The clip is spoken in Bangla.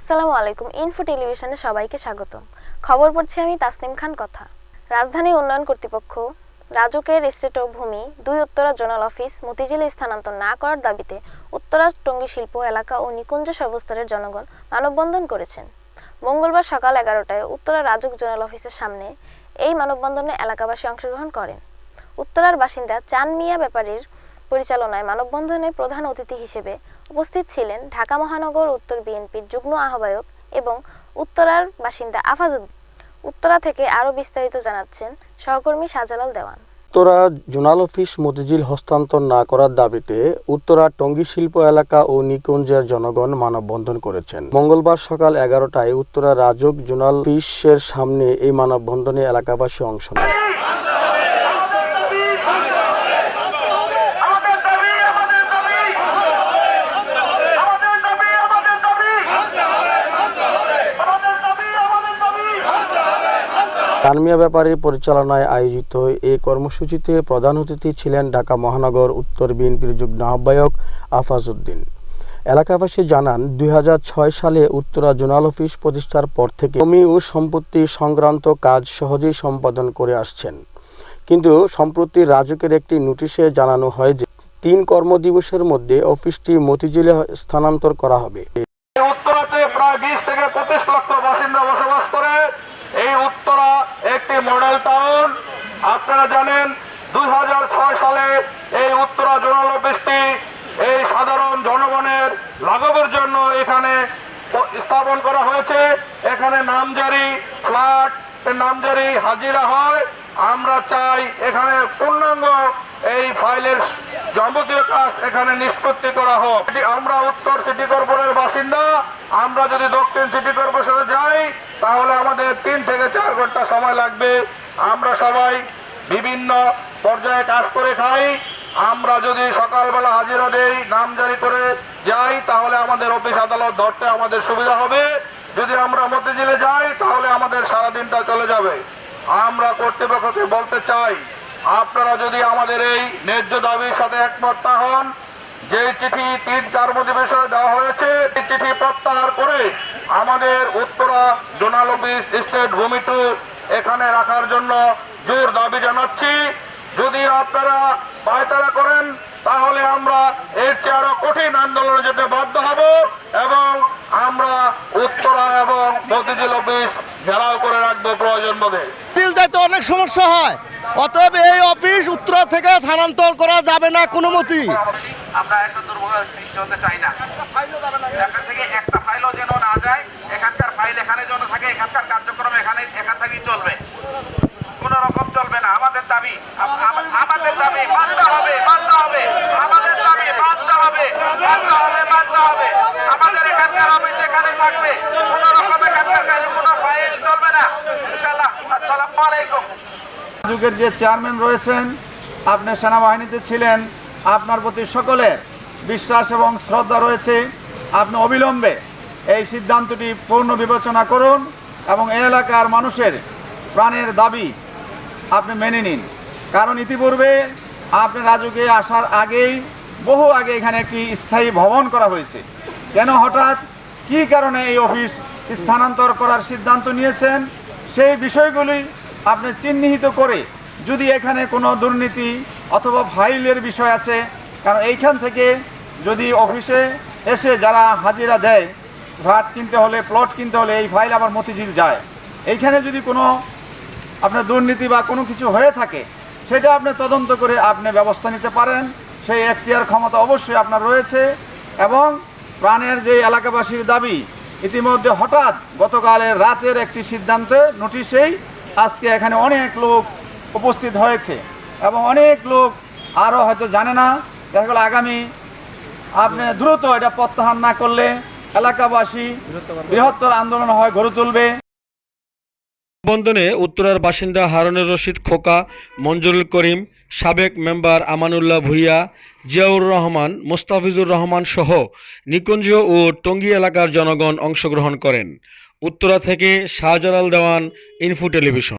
আসসালামু আলাইকুম। ইনফো টেলিভিশনে সবাইকে স্বাগতম। খবর পড়ছি আমি তাসনিম খান। কথা, রাজধানী উন্নয়ন কর্তৃপক্ষ রাজুকের এস্টেট ও ভূমি ২ উত্তরা জোনাল অফিস মতিঝিলে স্থানান্তর না করার দাবিতে উত্তরা টঙ্গী শিল্প এলাকা ও নিকুঞ্জ সর্বস্তরের জনগণ মানববন্ধন করেছেন। মঙ্গলবার সকাল ১১টায় উত্তরা রাজুক জোনাল অফিসের সামনে এই মানববন্ধনে এলাকাবাসী অংশগ্রহণ করেন। উত্তরার বাসিন্দা চান মিয়া ব্যাপারীর পরিচালনায় মানববন্ধনে প্রধান অতিথি হিসেবে উপস্থিত ছিলেন ঢাকা মহানগর উত্তর বিএনপির যুগ্ম আহ্বায়ক এবং উত্তরার বাসিন্দা আফাজউদ্দিন। উত্তরা থেকে আরও বিস্তারিত জানাচ্ছেন সহকর্মী শাহজালাল দেওয়ান। উত্তরা জোনাল অফিস মতিঝিল হস্তান্তর না করার দাবিতে উত্তরা টঙ্গী শিল্প এলাকা ও নিকুঞ্জের জনগণ মানববন্ধন করেছেন। মঙ্গলবার সকাল ১১টায় উত্তরা রাজুক জোনাল অফিসের সামনে এই মানববন্ধনে এলাকাবাসী অংশ নেন। চান মিয়া ব্যাপারীর পরিচালনায় আয়োজিত এই কর্মসূচিতে প্রধান অতিথি ছিলেন ঢাকা মহানগর উত্তর বিএনপির যুগ্ম আহ্বায়ক আফাজউদ্দিন। এলাকাবাসী জানান, ২০০৬ সালে উত্তরা জোনাল অফিস প্রতিষ্ঠার পর থেকে জমি ও সম্পত্তি সংক্রান্ত কাজ সহজেই সম্পাদন করে আসছেন, কিন্তু সম্প্রতি রাজুকের একটি নোটিশে জানানো হয় যে ৩ কর্মদিবসের মধ্যে অফিসটি মতিঝিলে স্থানান্তর করা হবে। উত্তরাতে প্রায় ২০ থেকে ২৫ লক্ষ বাসিন্দা বসবাস করে। এই উত্তরা একটি মডেল টাউন। আপনারা জানেন ২০০৬ সালে এই উত্তরা জোনাল অফিসটি এই সাধারণ জনগণের লাঘবের জন্য এখানে স্থাপন করা হয়েছে। এখানে নামজারি ফ্ল্যাট, নামজারি হাজিরা হয়। আমরা চাই এখানে পূর্ণাঙ্গ এই ফাইলের যাবতীয় কাজ এখানে নিষ্পত্তি করা হোক। আমরা উত্তর সিটি কর্পোরেশনের বাসিন্দা। আমরা যদি দক্ষিণ সিটি কর্পোরেশনে যাই তাহলে আমাদের ৩ থেকে ৪ ঘন্টা সময় লাগবে। আমরা সবাই বিভিন্ন পর্যায়ে কাজ করে খাই। আমরা যদি সকালবেলা হাজিরা দেই, নামজারি করে যাই, তাহলে আমাদের অফিস আদালত ধরতে আমাদের সুবিধা হবে। যদি আমরা মতিঝিলে যাই তাহলে আমাদের সারাদিনটা চলে যাবে। আমরা কর্তৃপক্ষকে বলতে চাই, আপনারা যদি আমাদের এই ন্যায্য দাবির সাথে একমত না হন, যে চিঠি ৩ কর্মদিবসে দেওয়া হয়েছে এই চিঠি প্রত্যাহার করে আমাদের উত্তরা জোনাল অফিস স্টেট ভূমি 2 এখানে রাখার জন্য জোর দাবি জানাচ্ছি। যদি আপনারা পায়তারা করেন তাহলে আমরা এর চেয়ে আরো কঠিন আন্দোলনে যেতে বাধ্য হব এবং আমরা উত্তরা এবং মতিঝিল অফিস ঘেরাও করে রাখবো প্রয়োজন বোধে। যাইতে অনেক সমস্যা হয়, অতএব এই অফিস উত্তরা থেকে স্থানান্তর করা যাবে না কোনো মতেই। আমরা একটা দুর্ভোগের সৃষ্টি হতে চাই না। এখান থেকে একটা ফাইলও যেন না যায়, এখানকার ফাইল এখানে যেন থাকে, এখানকার কার্যক্রম এখান থেকেই চলবে, কোন রকম চলবে না। আমাদের দাবি মানতে হবে, আমাদের দাবি মানতে হবে, আমাদের এখানকার অফিস এখানে থাকবে, কোন রকম এখানকার কোনো ফাইল চলবে না ইনশাআল্লাহ। আসসালামু আলাইকুম। যুগের যে চেয়ারম্যান রয়েছেন, আপনি সেনাবাহিনীতে ছিলেন, আপনার প্রতি সকলের বিশ্বাস এবং শ্রদ্ধা রয়েছে। আপনি অবিলম্বে এই সিদ্ধান্তটি পূর্ণ বিবেচনা করুন এবং এই এলাকার মানুষের প্রাণের দাবি আপনি মেনে নিন। কারণ ইতিপূর্বে আপনি রাজুকে আসার আগেই বহু আগে এখানে একটি স্থায়ী ভবন করা হয়েছে। কেন হঠাৎ কী কারণে এই অফিস স্থানান্তর করার সিদ্ধান্ত নিয়েছেন, সেই বিষয়গুলি আপনি চিহ্নিত করে, যদি এখানে কোনো দুর্নীতি অথবা ফাইলের বিষয় আছে, কারণ এইখান থেকে যদি অফিসে এসে যারা হাজিরা দেয় ফ্ল্যাট কিনতে হলে, প্লট কিনতে হলে, এই ফাইল আবার মতিঝিল যায়। এইখানে যদি কোনো আপনার দুর্নীতি বা কোনো কিছু হয়ে থাকে, সেটা আপনি তদন্ত করে আপনি ব্যবস্থা নিতে পারেন। সেই এখতিয়ার ক্ষমতা অবশ্যই আপনার রয়েছে। এবং প্রাণের যে এলাকাবাসীর দাবি, ইতিমধ্যে হঠাৎ গতকালের রাতের একটি সিদ্ধান্তে নোটিশেই আজকে এখানে অনেক লোক উপস্থিত হয়েছে এবং অনেক লোক আরও হয়তো জানে না। দেখা গেল আগামী আপনি দ্রুত এটা প্রত্যাহার না করলে এলাকাবাসী বৃহত্তর আন্দোলন হয় গড়ে তুলবে। বন্ধনে উত্তরার বাসিন্দা হারুনুর রশিদ খোকা, মঞ্জুরুল করিম, সাবেক মেম্বার আমানুল্লাহ ভূঁইয়া, জিয়াউর রহমান, মোস্তাফিজুর রহমান সহ নিকুঞ্জ ও টঙ্গী এলাকার জনগণ অংশগ্রহণ করেন। উত্তরা থেকে শাহজালাল দেওয়ান, ইনফো টেলিভিশন।